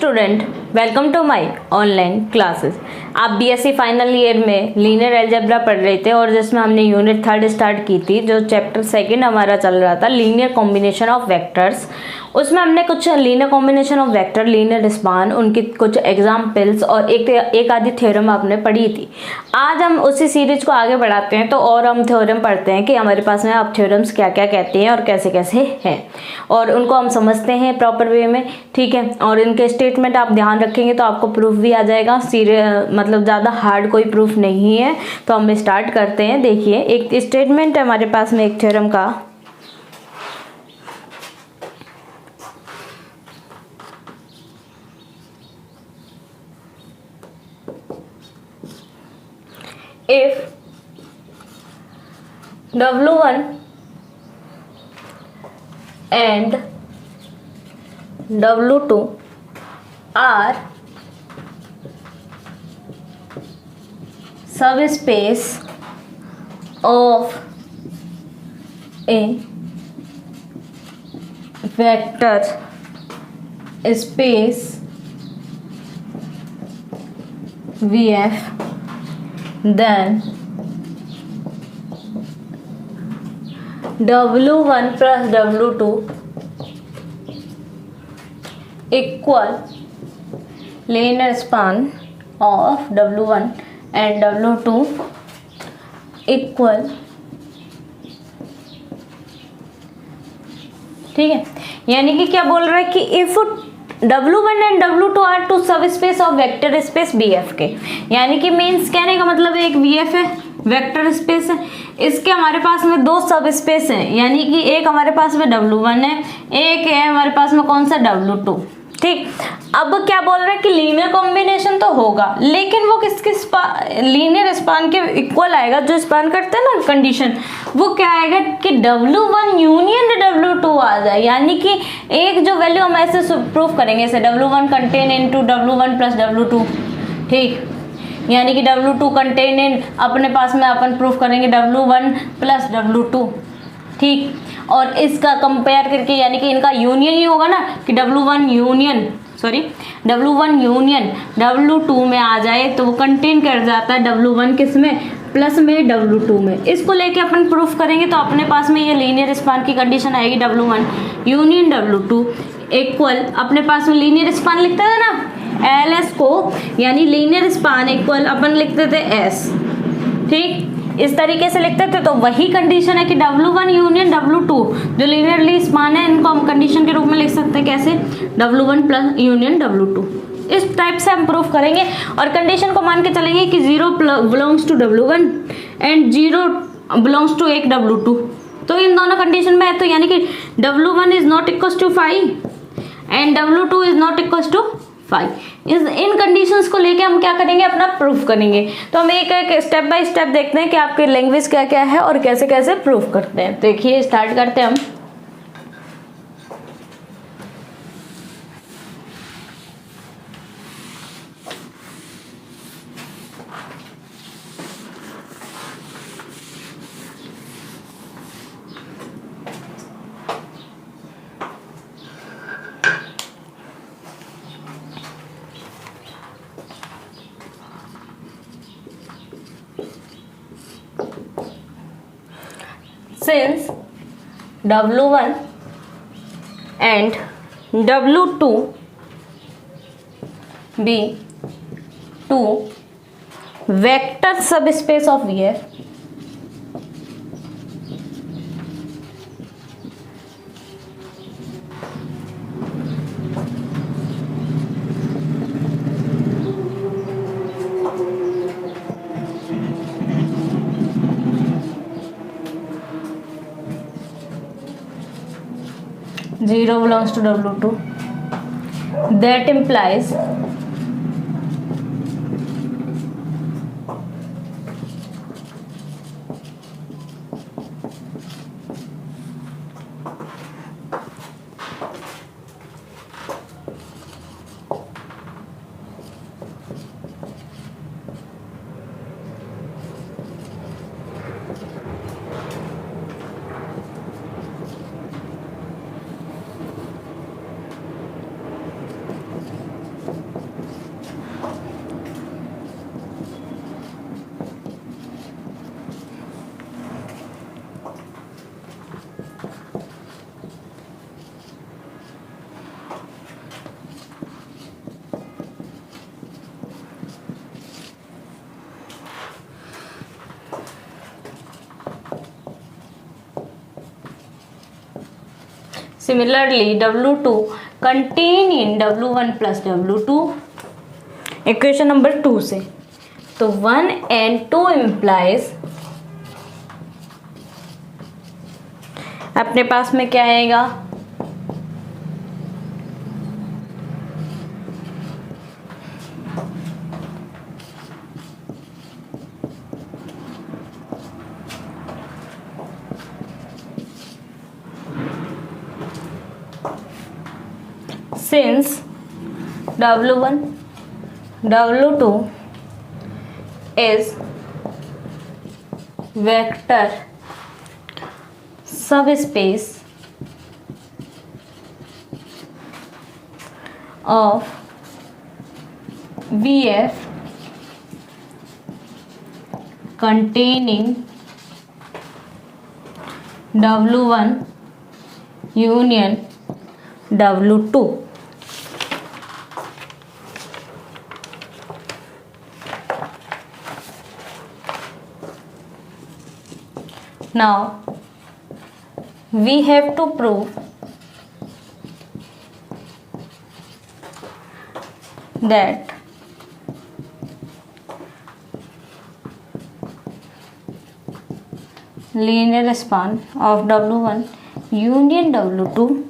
Student, welcome to my online classes. आप BSc final year में linear algebra पढ़ रहे थे और जिसमें हमने यूनिट 3 स्टार्ट की थी, जो चैप्टर 2 हमारा चल रहा था लीनियर कॉम्बिनेशन ऑफ वेक्टर्स। उसमें हमने कुछ linear combination of vector, linear span, उनकी कुछ एग्जाम्पल्स और एक आधी थ्योरम आपने पढ़ी थी। आज हम उसी सीरीज को आगे बढ़ाते हैं, तो और हम थ्योरम पढ़ते हैं कि हमारे पास में अब थ्योरम्स क्या क्या कहते हैं और कैसे कैसे हैं, और उनको हम समझते हैं प्रॉपर वे में। ठीक है, और इनके स्टेटमेंट आप ध्यान रखेंगे तो आपको प्रूफ भी आ जाएगा। मतलब ज़्यादा हार्ड कोई प्रूफ नहीं है। तो हम स्टार्ट करते हैं। देखिए, एक स्टेटमेंट है हमारे पास में एक थ्योरम का। If W1 and W2 are subspace of a vector space VF, then W1 plus W2 equal linear span of W1 and W2 equal। ठीक है, यानी कि क्या बोल रहा है कि if W1 and W2 are two subspace of vector space BF के, यानी कि मीन्स कहने का मतलब एक BF है, वेक्टर स्पेस है, इसके हमारे पास में दो सब स्पेस हैं, यानी कि एक हमारे पास में W1 है, एक है हमारे पास में कौन सा W2। ठीक, अब क्या बोल रहे हैं कि लीनियर कॉम्बिनेशन तो होगा, लेकिन वो किसके लीनियर स्पान के इक्वल आएगा, जो स्पान करते हैं ना कंडीशन, वो क्या आएगा कि W1 यूनियन W2 आ जाए। यानी कि एक जो वैल्यू हम ऐसे प्रूफ करेंगे, इसे W1 contain into W1 plus W2। ठीक, यानी कि W2 कंटेन इन, अपने पास में अपन प्रूफ करेंगे W1 प्लस W2। ठीक, और इसका कंपेयर करके, यानी कि इनका यूनियन ही होगा ना कि W1 यूनियन W2 में आ जाए, तो वो कंटेन कर जाता है W1 किस में, प्लस में W2 में। इसको लेके अपन प्रूफ करेंगे तो अपने पास में ये लीनियर स्पान की कंडीशन आएगी W1 यूनियन W2 इक्वल, अपने पास में लीनियर स्पान लिखते थे ना LS को, यानी लीनियर स्पान इक्वल अपन लिखते थे S। ठीक, इस तरीके से लिखते थे, तो वही कंडीशन है कि W1 यूनियन W2 जो लीनियरली स्पान है, इनको हम कंडीशन के रूप में लिख सकते हैं कैसे, W1 प्लस यूनियन W2। इस टाइप से हम प्रूफ करेंगे और कंडीशन को मान के चलेंगे कि 0 belongs to W1 and 0 belongs to एक W2। तो इन दोनों कंडीशन में है, तो यानी कि W1 is not equal to 5 and W2 is not equal to 5। इन कंडीशंस को लेके हम क्या करेंगे, अपना प्रूफ करेंगे। तो हम एक एक स्टेप बाय स्टेप देखते हैं कि आपके लैंग्वेज क्या क्या है और कैसे कैसे प्रूफ करते हैं। देखिए, स्टार्ट करते हैं हम। Since W1 and W2 be two vector subspace of VF, zero belongs to W2, that implies similarly W2 contain in W1 plus W2 equation number 2 से। तो 1 and 2 इम्प्लाइज अपने पास में क्या आएगा, since W1 W2 is vector subspace of VF containing W1 union W2। Now we have to prove that linear span of W1 union W2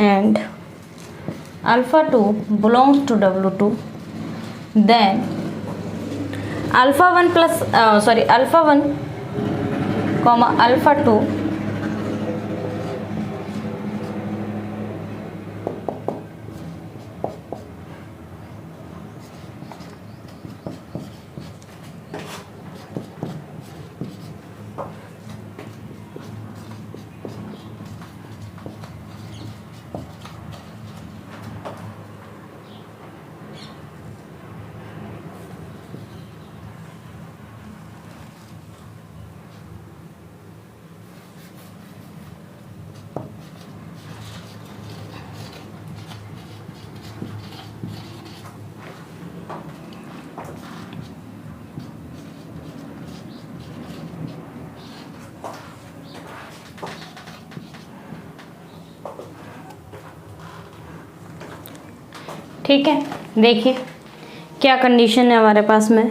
and alpha 2 belongs to W2, then alpha 1 plus alpha 1 comma alpha 2 ठीक है। देखिए क्या condition है हमारे पास में,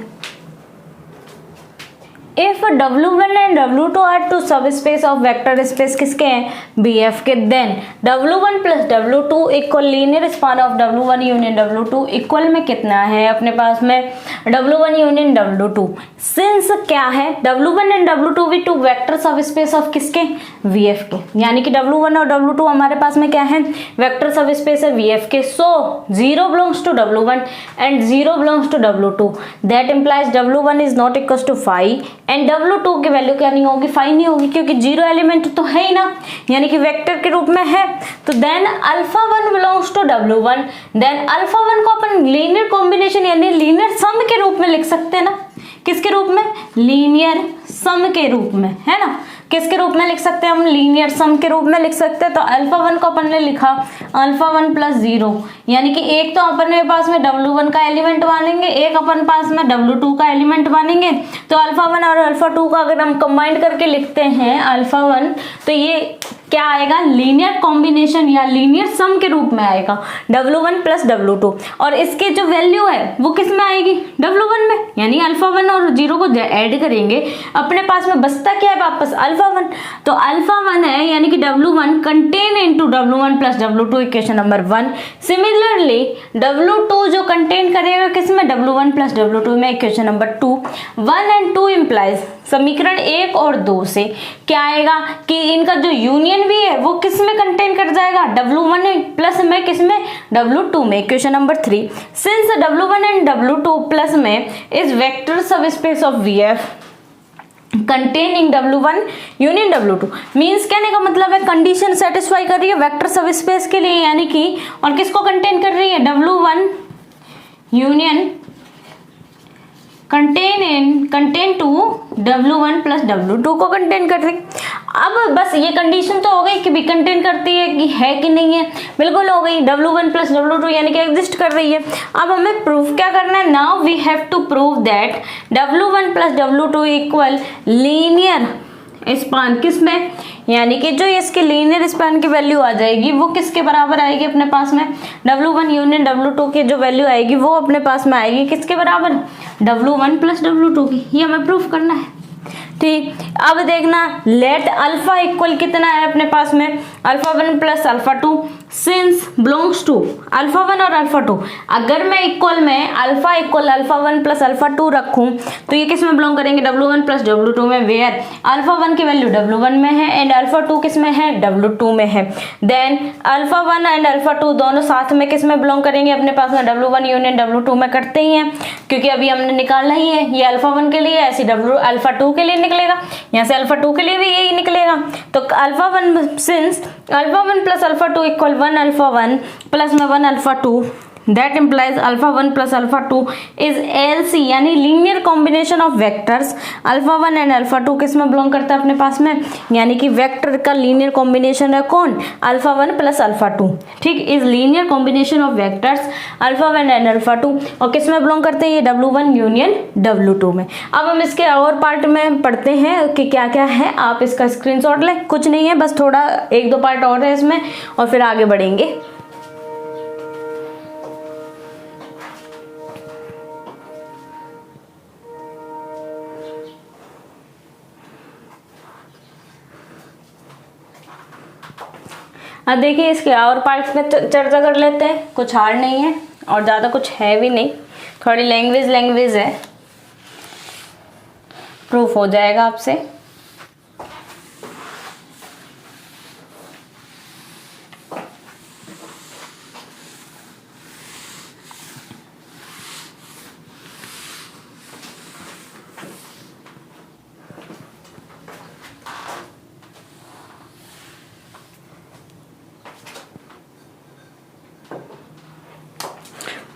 if W1 and W2 are two subspace of vector space किसके हैं, BF के, then W1 plus W2 equal linear span of W1 union W2 equal में कितना है अपने पास में W1 यूनियन W2। सिंस क्या है W1 एंड W2 भी टू वेक्टर सब स्पेस ऑफ किसके, VF के, यानी कि W1 और W2 हमारे पास में क्या है, वेक्टर सब स्पेस है VF के। So 0 belongs to W1 and 0 belongs to W2, that implies W1 is not equal to 5 and W2 की वैल्यू क्या नहीं होगी, 5 नहीं होगी, क्योंकि 0 एलिमेंट तो है ही ना, यानी कि वेक्टर के रूप में है। तो then alpha 1 belongs to W1, then alpha 1 को अपन लीनियर कॉम्बिनेशन यानी लीनियर सम के रूप में लिख सकते हैं ना, किसके रूप में, लीनियर सम के रूप में, है ना, किसके रूप में लिख सकते हैं हम, लीनियर सम के रूप में लिख सकते हैं। तो अल्फा 1 को अपन ने लिखा अल्फा 1 प्लस 0, यानी कि एक तो अपने पास में W1 का एलिमेंट मानेंगे, एक अपन पास में W2 का एलिमेंट मानेंगे। तो अल्फा 1 और अल्फा 2 का अगर हम कंबाइंड करके लिखते हैं अल्फा 1, तो ये क्या आएगा, लीनियर कॉम्बिनेशन या लीनियर सम के रूप में आएगा W1 प्लस W2, और इसके जो वैल्यू है वो किस में आएगी, W1 में, यानी अल्फा 1 और 0 को ऐड करेंगे, अपने पास में बचता क्या है वापस, अल्फा 1। तो अल्फा 1 है यानी कि W1 contain into W1 plus W2 equation number 1। Similarly W2 जो कंटेन करेगा किसमें, W1 प्लस W2 में, इक्वेशन नंबर 2। 1 एंड 2 इम्प्लाइज समीकरण 1 और 2 से क्या आएगा कि इनका जो यूनियन भी है वो किस में कंटेन कर जाएगा, W1 प्लस में, किस में, W2 में, equation number 3। Since W1 and W2 plus में इज वेक्टर सब space of VF containing W1 union W2, means कहने का मतलब है कंडीशन सेटिस्फाई कर रही है वेक्टर सब स्पेस के लिए, यानी कि और किसको कंटेन कर रही है, W1 union contain two W1 plus W2 को कंटेन कर रही। अब बस ये कंडीशन तो हो गई कि भी कंटेन करती है कि नहीं है, बिल्कुल हो गई। W1 प्लस W2 यानी कि एग्जिस्ट कर रही है। अब हमें प्रूफ क्या करना है, now we have to prove that W1 plus W2 equal linear span किसमें, यानी कि जो इसके लीनियर स्पान की वैल्यू आ जाएगी वो किसके बराबर आएगी अपने पास में, W1 यूनियन W2 की जो वैल्यू आएगी वो अपने पास में आएगी किसके बराबर, W1 प्लस W2 की। ये हमें प्रूफ करना है। ठीक, अब देखना लेट अल्फा इक्वल कितना है अपने पास में, alpha 1 plus alpha 2 since belongs to alpha 1 और अल्फा 2। अगर मैं इक्वल में alpha equal alpha 1 plus alpha 2 रखूं तो ये किस में बिलोंग करेंगे, W1 प्लस W2 में, वेयर अल्फा 1 की वैल्यू W1 में है एंड अल्फा 2 किस में है, W2 में है। देन अल्फा 1 एंड अल्फा 2 दोनों साथ में किस में बिलोंग करेंगे अपने पास में, W1 यूनियन W2 में करते ही हैं, क्योंकि अभी हमने निकालना ही है। ये अल्फा 1 के लिए ऐसे अल्फा 2 के लिए निकलेगा, यहाँ से अल्फा 2 के लिए भी यही निकलेगा। तो alpha 1 since alpha 1 plus alpha 2 equal 1 alpha 1 plus में 1 alpha 2, that implies alpha 1 plus alpha 2 is LC यानी linear combination of vectors. Alpha 1 and alpha 2 किस में बिलोंग करता है अपने पास में, यानी कि वेक्टर का लीनियर कॉम्बिनेशन है कौन, अल्फा 1 प्लस अल्फा 2। ठीक, is linear combination of vectors alpha 1 and alpha 2 और किस में बिलोंग करते हैं, ये W1 यूनियन W2 में। अब हम इसके और पार्ट में पढ़ते हैं कि क्या क्या है, आप इसका स्क्रीनशॉट लें, कुछ नहीं है, बस थोड़ा 1-2 पार्ट और है इसमें और फिर आगे बढ़ेंगे। अब देखिए इसके और पार्ट्स में चर्चा कर लेते हैं, कुछ हार्ड नहीं है और ज़्यादा कुछ है भी नहीं, थोड़ी लैंग्वेज है, प्रूफ हो जाएगा आपसे।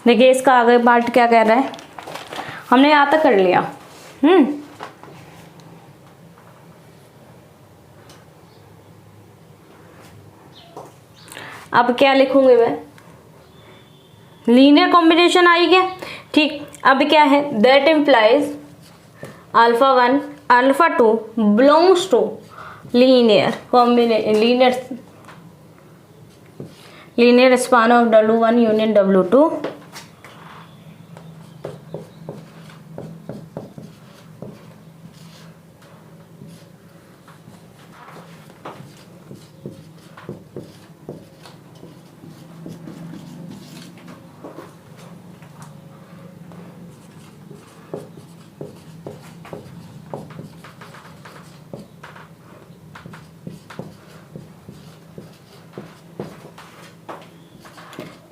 देखिए इसका आगे पार्ट क्या कह रहा है, हमने यहाँ तक कर लिया। अब क्या लिखूंगी मैं, लीनियर कॉम्बिनेशन आई क्या। ठीक, अब क्या है, that implies alpha 1 alpha 2 belongs to linear span of W1 union W2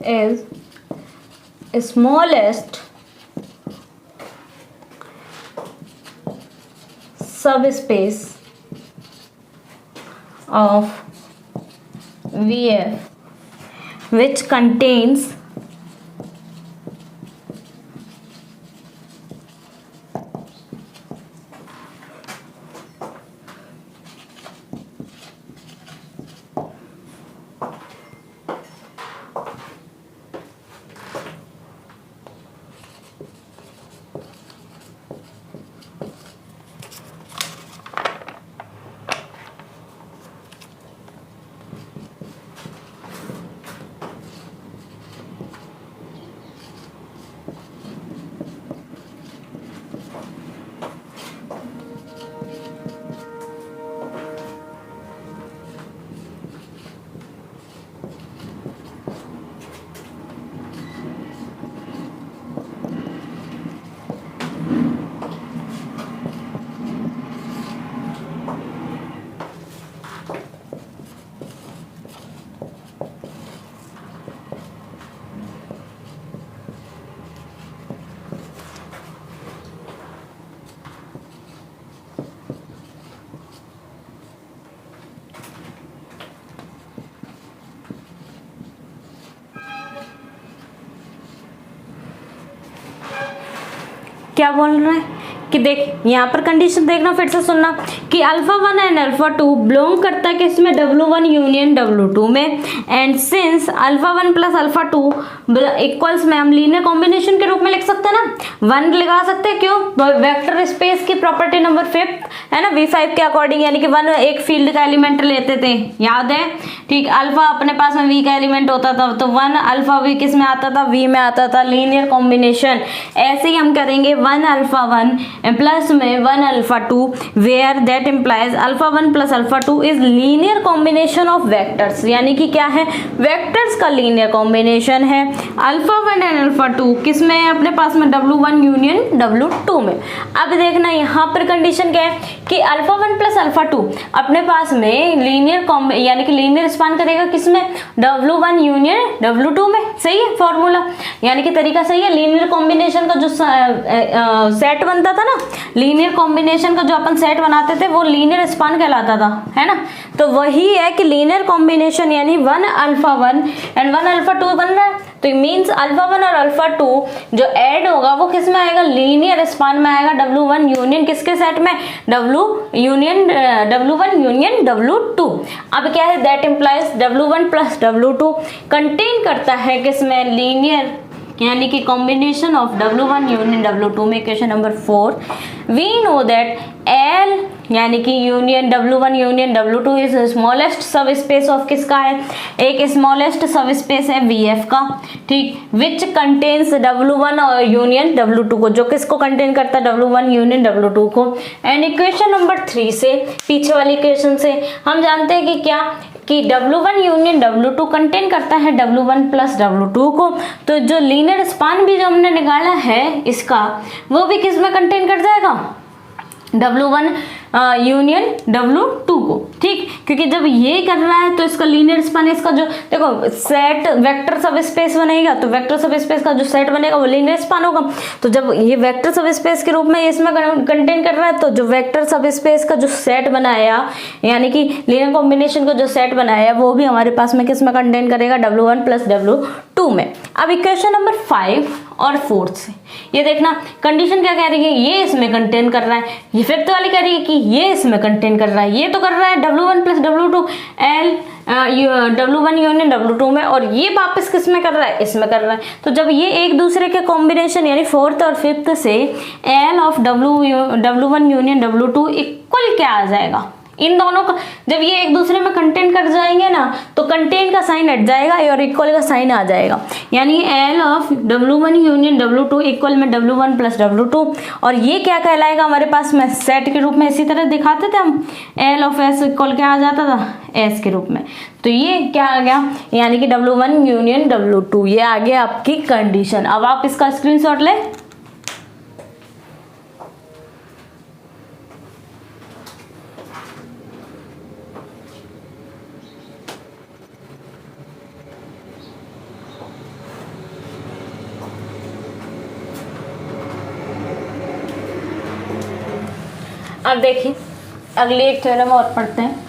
is smallest subspace of VF which contains क्या बोल रहा है कि देख यहाँ पर कंडीशन देखना, फिर से सुनना कि अल्फा 1 एंड अल्फा 2 बिलोंग करता है किसमें, W1 यूनियन W2 में। And since alpha 1 plus alpha 2 equals में हम लीनियर कॉम्बिनेशन के रूप में लिख सकते हैं ना, 1 लगा सकते हैं। क्यों, वेक्टर स्पेस की प्रॉपर्टी नंबर 5 है ना, V5 के अकॉर्डिंग, यानी कि 1 एक फील्ड का एलिमेंट लेते थे, याद है, ठीक। अल्फा अपने पास में V का एलिमेंट होता था, तो 1 अल्फा V किस में आता था, V में आता था, लीनियर कॉम्बिनेशन। ऐसे ही हम करेंगे 1 अल्फा 1 प्लस में 1 alpha 2, where that implies alpha 1 plus alpha 2 is linear combination of vectors, यानी कि क्या है, वेक्टर्स का लीनियर कॉम्बिनेशन है। अल्फा 1 एंड अल्फा 2 किस में है, अपने पास में W1 यूनियन W2 में। अब देखना यहाँ पर कंडीशन क्या है कि अल्फा 1 प्लस अल्फा 2 अपने पास में लीनियर यानी कि लीनियर स्पान करेगा किसमें, W1 यूनियन W2 में। सही है फॉर्मूला, यानी कि तरीका सही है। लीनियर कॉम्बिनेशन का जो सेट बनता था ना, लीनियर कॉम्बिनेशन का जो अपन सेट बनाते थे वो लीनियर स्पान कहलाता था, है ना। तो वही है कि लीनियर कॉम्बिनेशन यानी 1 अल्फा 1 एंड 1 अल्फा 2 बन रहा है, तो मीन्स अल्फा 1 और अल्फा 2 जो ऐड होगा वो किस में आएगा, लीनियर स्पान में आएगा, W1 यूनियन किसके सेट में, W1 यूनियन W2। अब क्या है, that implies W1 plus W2 contain करता है किसमें, लीनियर यानी कि combination of W1 union W2 में। Question number 4, we know that L यानी कि union W1 union W2 is smallest subspace of किसका है, एक स्मॉलेस्ट सब स्पेस है VF का, ठीक, विच कंटेन्स W1 और यूनियन W2 को, जो किसको कंटेन करता है, W1 यूनियन W2 को। एंड इक्वेशन नंबर 3 से, पीछे वाली इक्वेशन से हम जानते हैं कि क्या, कि W1 यूनियन W2 कंटेन करता है W1 प्लस W2 को, तो जो लीनियर स्पान भी जो हमने निकाला है इसका, वो भी किस में कंटेन कर जाएगा, W1 यूनियन W2 को, ठीक। क्योंकि जब ये कर रहा है तो इसका लीनियर स्पान, इसका जो देखो सेट वेक्टर सब स्पेस बनेगा, तो वेक्टर सब स्पेस का जो सेट बनेगा वो लीनियर स्पान होगा। तो जब ये वेक्टर सब स्पेस के रूप में इसमें कंटेन कर रहा है, तो जो वेक्टर सब स्पेस का जो सेट बनाया यानी कि लीनियर कॉम्बिनेशन का जो सेट बनाया वो भी हमारे पास में किस में कंटेन करेगा, W1 प्लस W2 में। अब इक्वेशन नंबर 5 और 4 से ये देखना कंडीशन क्या कह रही है, ये इसमें कंटेन कर रहा है, ये फिफ्थ वाली कह रही है कि ये इसमें कंटेन कर रहा है, ये तो कर रहा है W1 plus W2 L W1 union W2 में, और ये वापस किस में कर रहा है, इसमें कर रहा है। तो जब ये एक दूसरे के कॉम्बिनेशन यानी फोर्थ और फिफ्थ से L of W1 union W2 equal क्या आ जाएगा, इन दोनों का जब ये एक दूसरे में कंटेन कर जाएंगे ना, तो कंटेन का साइन हट जाएगा और इक्वल का साइन आ जाएगा, यानी L of W1 union W2 equal में W1 प्लस W2। और ये क्या कहलाएगा हमारे पास में, सेट के रूप में इसी तरह दिखाते थे हम, L ऑफ S इक्वल क्या आ जाता था, S के रूप में। तो ये क्या आ गया, यानी कि W1 यूनियन W2, ये आ गया आपकी कंडीशन। अब आप इसका स्क्रीनशॉट ले, अब देखिए अगली एक थ्योरम और पढ़ते हैं।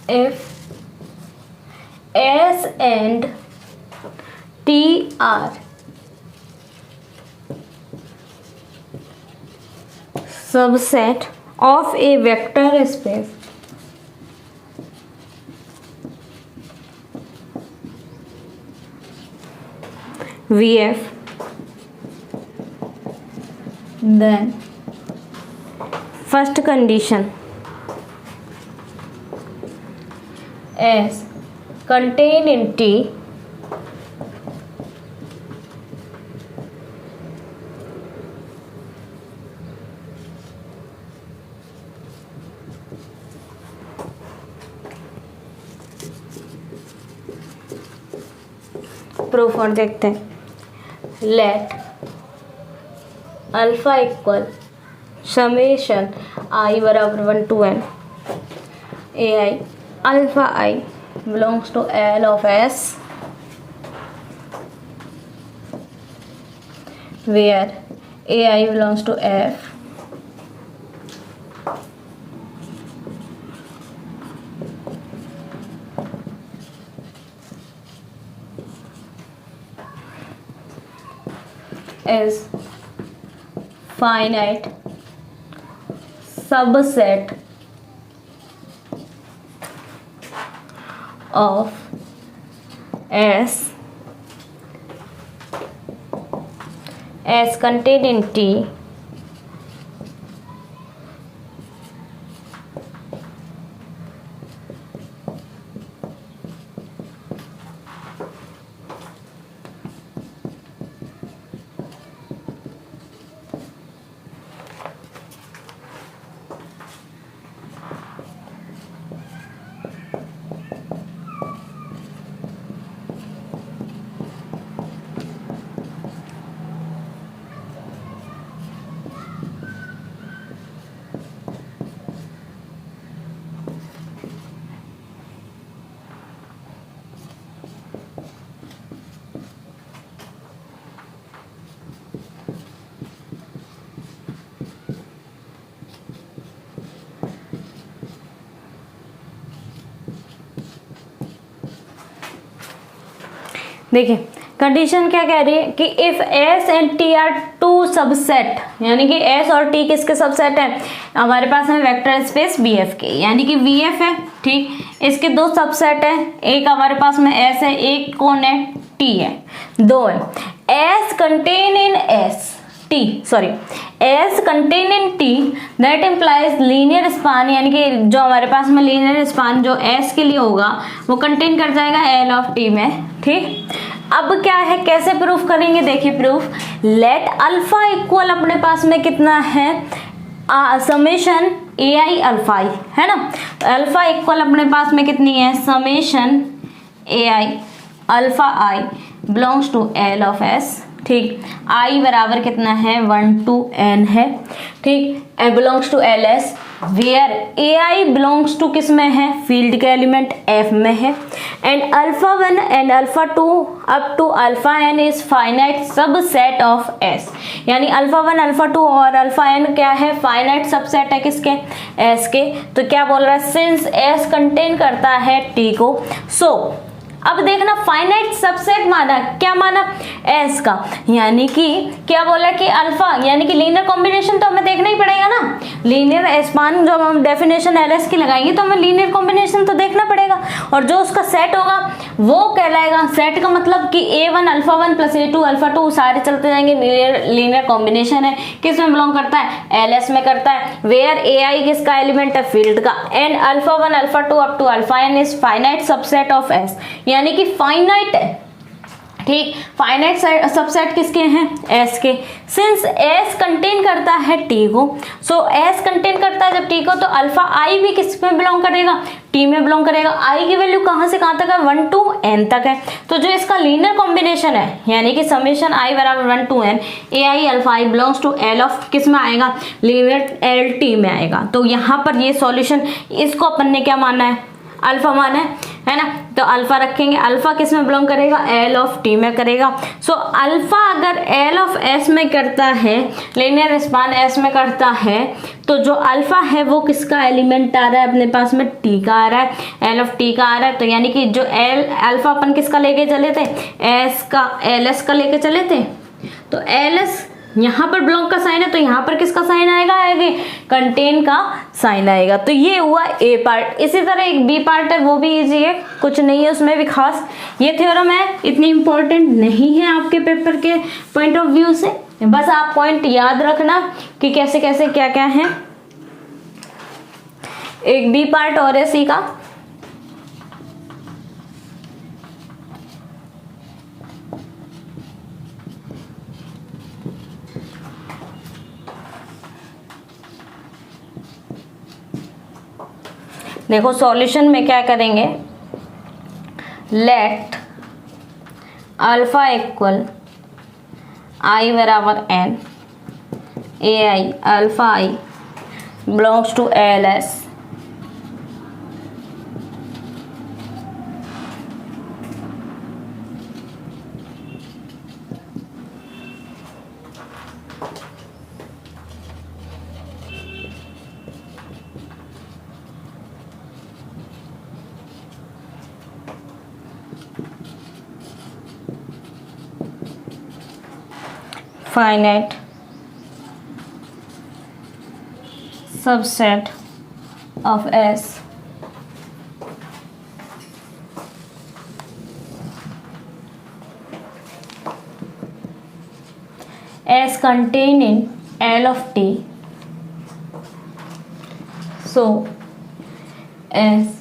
If S and T are subset of a vector space VF, then first condition S contained in T proof और देखते हैं। Let alpha equal summation I बराबर 1 to n A I alpha I belongs to L of S where ai belongs to f is finite subset of S contained in T देखिए condition क्या कह रही है कि if S and T are two subset, यानी कि S और T किसके सबसेट है, हमारे पास है वेक्टर स्पेस BF के, यानी कि VF है, ठीक, इसके दो सबसेट है, एक हमारे पास में S है, एक कौन है, T है, दो है। S contain in S contain in T that implies linear span, यानी कि जो हमारे पास में लीनियर स्पान जो S के लिए होगा वो कंटेन कर जाएगा L ऑफ T में, ठीक। अब क्या है, कैसे प्रूफ करेंगे, देखिए प्रूफ, लेट अल्फा इक्वल अपने पास में कितना है, समेशन ए आई अल्फा आई है ना, अल्फा इक्वल अपने पास में कितनी है, summation A I alpha I belongs to L of S, ठीक, आई बराबर कितना है 1 to n है, ठीक, belongs to L S where A I belongs to किस में है, फील्ड के एलिमेंट एफ में है, and alpha 1 and alpha 2 up to alpha N is finite subset of S, यानी अल्फा 1 अल्फा 2 और अल्फा एन क्या है, फाइनाइट सबसेट है किसके, एस के। तो क्या बोल रहा है, सिंस एस कंटेन करता है टी को, सो अब देखना फाइनाइट सबसेट माना, क्या माना, एस का, यानी कि क्या बोला कि अल्फा, यानी कि लीनियर कॉम्बिनेशन तो हमें देखना ही पड़ेगा ना, लीनियर स्पान जब हम डेफिनेशन एलएस की लगाएंगे तो हमें लीनियर कॉम्बिनेशन तो देखना पड़ेगा, और जो उसका सेट होगा वो कहलाएगा, सेट का मतलब कि A1 alpha 1 plus A2 alpha 2 सारे चलते जाएंगे, लीनियर कॉम्बिनेशन है, किस में बिलोंग करता है, एलएस में करता है, वेयर ए आई किसका एलिमेंट है, फील्ड का, and alpha 1 alpha 2 up to alpha N is finite subset of S, यानी कि फाइनाइट है, ठीक, फाइनाइट सबसेट किसके हैं, एस के। सिंस एस कंटेन करता है टी को, सो एस कंटेन करता है जब टी को, तो अल्फा आई भी किस में बिलोंग करेगा, टी में बिलोंग करेगा। आई की वैल्यू कहाँ से कहाँ तक है, 1 to n तक है, तो जो इसका लीनियर कॉम्बिनेशन है, यानी कि समेशन आई बराबर 1 to n A I alpha I belongs to L of किस में आएगा, लीनियर एल टी में आएगा। तो यहाँ पर ये सॉल्यूशन, इसको अपन ने क्या माना है, अल्फा माना है ना, तो अल्फा रखेंगे, अल्फा किस में बिलोंग करेगा, एल ऑफ टी में करेगा। सो अल्फा अगर एल ऑफ एस में करता है, लीनियर स्पान एस में करता है, तो जो अल्फा है वो किसका एलिमेंट आ रहा है अपने पास में, टी का आ रहा है, एल ऑफ टी का आ रहा है, तो यानी कि जो एल अल्फा अपन किसका लेके चले थे, एस का, एल एस का लेके चले थे, तो एल एस यहाँ पर बिलोंग का साइन है, तो यहाँ पर किसका साइन आएगा, कंटेन का साइन आएगा। तो ये हुआ ए पार्ट। इसी तरह एक बी पार्ट है, वो भी इजी है, कुछ नहीं है उसमें भी खास, ये थ्योरम है, इतनी इंपॉर्टेंट नहीं है आपके पेपर के पॉइंट ऑफ व्यू से, बस आप पॉइंट याद रखना कि कैसे कैसे क्या क्या है। एक बी पार्ट और है सी का, देखो सॉल्यूशन में क्या करेंगे, लेट अल्फा इक्वल आई बराबर N, A I alpha I belongs to L S, finite subset of S as contained in L of T. So as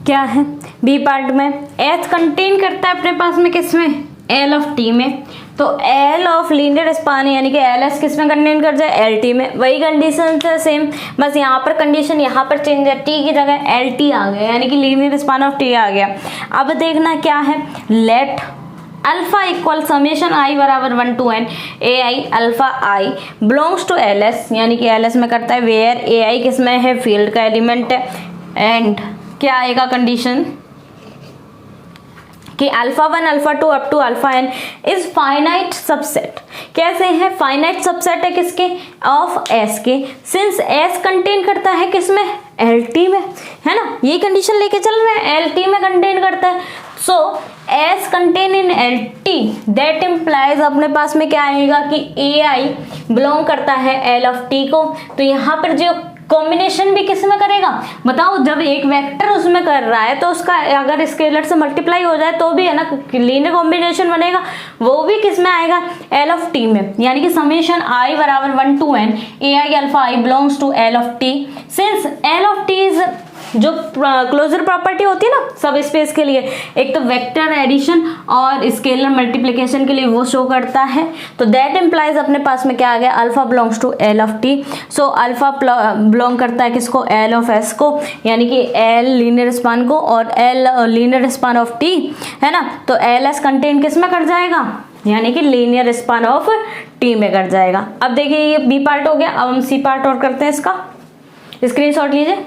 क्या है बी पार्ट में एच कंटेन करता है अपने पास में किस में एल ऑफ टी में, तो एल ऑफ लीनियर स्पान यानी कि एल एस किस में कंटेन कर जाए एल टी में, वही कंडीशन है सेम, बस यहाँ पर कंडीशन यहाँ पर चेंज है, टी की जगह एल टी आ गया यानी कि लीनियर स्पान ऑफ टी आ गया। अब देखना क्या है, let alpha equal summation I बराबर 1 to n A I alpha I belongs to L S यानी कि एल एस में करता है वेयर ए आई किस में है फील्ड का एलिमेंट है, एंड क्या आएगा कंडीशन कि alpha 1 alpha 2 up to alpha n is finite subset. कैसे है फाइनाइट सबसेट है किसके ऑफ s के, सिंस s कंटेन करता है किसमें LT में, है ना, ये कंडीशन लेके चल रहे हैं LT में कंटेन करता है। सो S contain in LT that implies अपने पास में क्या आएगा कि AI बिलोंग करता है L ऑफ T को, तो यहाँ पर जो कॉम्बिनेशन भी किस में करेगा बताओ, जब एक वेक्टर उसमें कर रहा है तो उसका अगर स्केलर से मल्टीप्लाई हो जाए तो भी है ना लीनियर कॉम्बिनेशन बनेगा, वो भी किस में आएगा एल ऑफ टी में, यानी कि समेशन आई बराबर 1 to n A I alpha I belongs to L of T. Since L of T is जो क्लोजर प्रॉपर्टी होती है ना सब स्पेस के लिए, एक तो वेक्टर एडिशन और स्केलर मल्टीप्लिकेशन के लिए वो शो करता है, तो दैट इम्प्लाइज अपने पास में क्या आ गया alpha belongs to L of T. So alpha belong करता है किसको एल ऑफ एस को, यानी कि एल लीनियर स्पान को और L linear span of T, है ना, तो एल एस कंटेन किस में कर जाएगा यानी कि लीनियर स्पान ऑफ टी में कर जाएगा। अब देखिए ये बी पार्ट हो गया, अब हम सी पार्ट और करते हैं, इसका स्क्रीनशॉट लीजिए।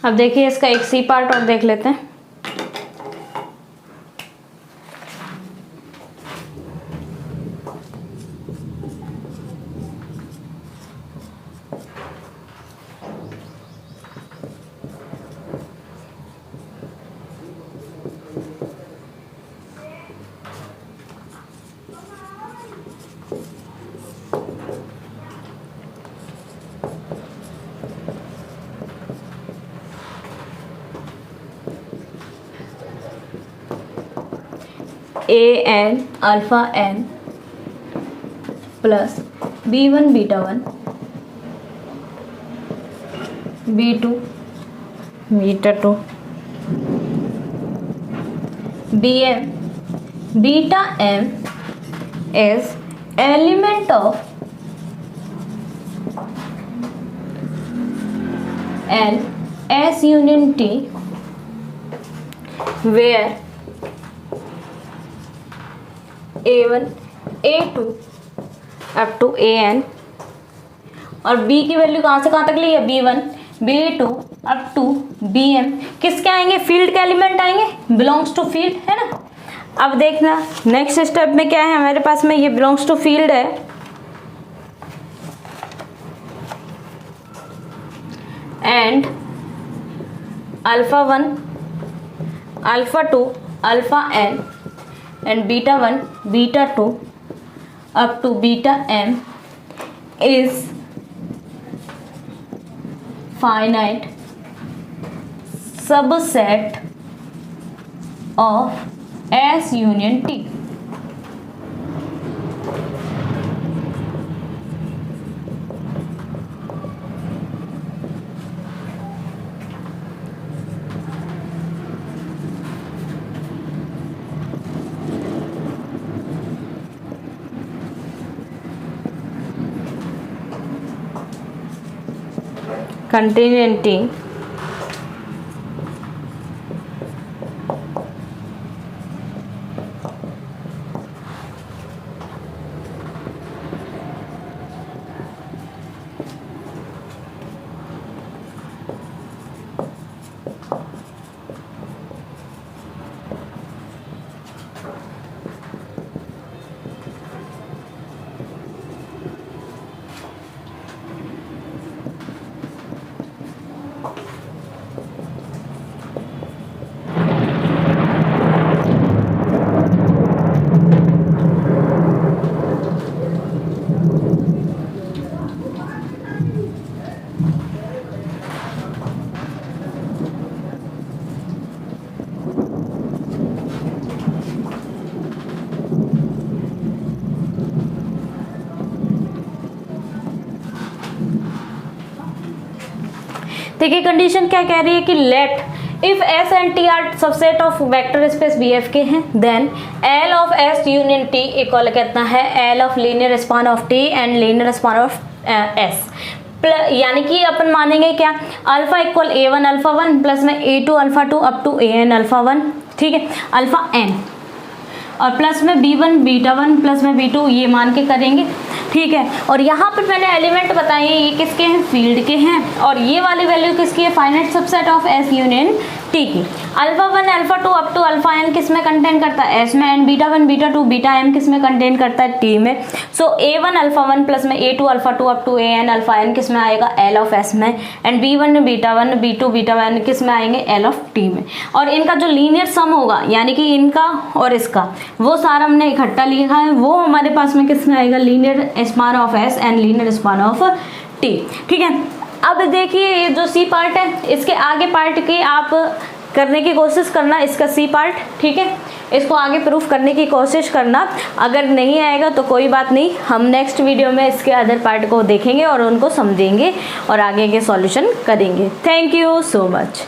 अब देखिए इसका एक सी पार्ट और देख लेते हैं। an alpha n plus b1 beta 1 b2 beta 2 bm beta m is element of L S union T where A1 A2 up to an और b की वैल्यू कहाँ से कहाँ तक ली है, b1 b2 up to bm किसके आएंगे, field के एलिमेंट आएंगे, बिलोंग्स टू फील्ड है ना। अब देखना नेक्स्ट स्टेप में क्या है हमारे पास में, ये बिलोंग्स टू फील्ड है and alpha 1 alpha 2 alpha n and beta 1 beta 2 up to beta m is finite subset of S union T. Continuity देखिए कंडीशन क्या कह रही है कि let if S and T are subset of vector space B F के हैं then L of S union T equal कितना है, L of linear span of T and linear span of S, यानी कि अपन मानेंगे क्या, alpha equal a one alpha 1 plus में a two alpha 2 up to a n alpha 1, ठीक है, अल्फा एन और प्लस में b1 बीटा 1 प्लस में b2 ये मान के करेंगे, ठीक है। और यहाँ पर मैंने एलिमेंट बताए ये किसके हैं, फील्ड के हैं, और ये वाली वैल्यू किसकी है, finite subset of S union T की। Alpha 1 alpha 2 up to alpha N किस में कंटेन करता है, एस में, and beta 1 beta 2 beta m किस में कंटेन करता है, टी में। सो a1 अल्फा 1 प्लस में a2 alpha 2 up to a n alpha N किस में आएगा, एल ऑफ एस में, and b1 beta 1 b2 beta N किस में आएंगे, एल ऑफ टी में। और इनका जो लीनियर सम होगा यानी कि इनका और इसका वो सारा हमने इकट्ठा लिखा है, वो हमारे पास में किस में आएगा, linear span of S and linear span of T, ठीक है। अब देखिए ये जो सी पार्ट है इसके आगे पार्ट की आप करने की कोशिश करना, इसका सी पार्ट, ठीक है, इसको आगे प्रूफ करने की कोशिश करना। अगर नहीं आएगा तो कोई बात नहीं, हम नेक्स्ट वीडियो में इसके अदर पार्ट को देखेंगे और उनको समझेंगे और आगे के सॉल्यूशन करेंगे। Thank you so much.